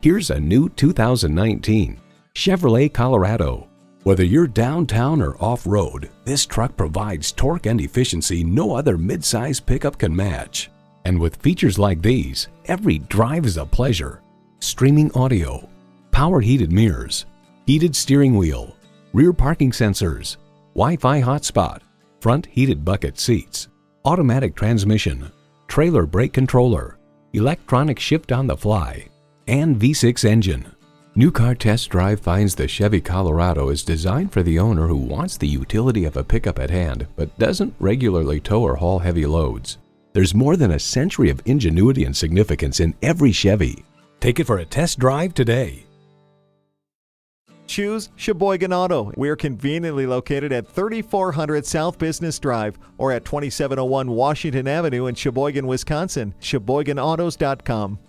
Here's a new 2019 Chevrolet Colorado. Whether you're downtown or off-road, this truck provides torque and efficiency no other mid-size pickup can match. And with features like these, every drive is a pleasure. Streaming audio, power heated mirrors, heated steering wheel, rear parking sensors, Wi-Fi hotspot, front heated bucket seats, automatic transmission, trailer brake controller, electronic shift on the fly, and V6 engine. New Car Test Drive finds the Chevy Colorado is designed for the owner who wants the utility of a pickup at hand but doesn't regularly tow or haul heavy loads. There's more than a century of ingenuity and significance in every Chevy. Take it for a test drive today. Choose Sheboygan Auto. We're conveniently located at 3400 South Business Drive or at 2701 Washington Avenue in Sheboygan, Wisconsin. SheboyganAutos.com.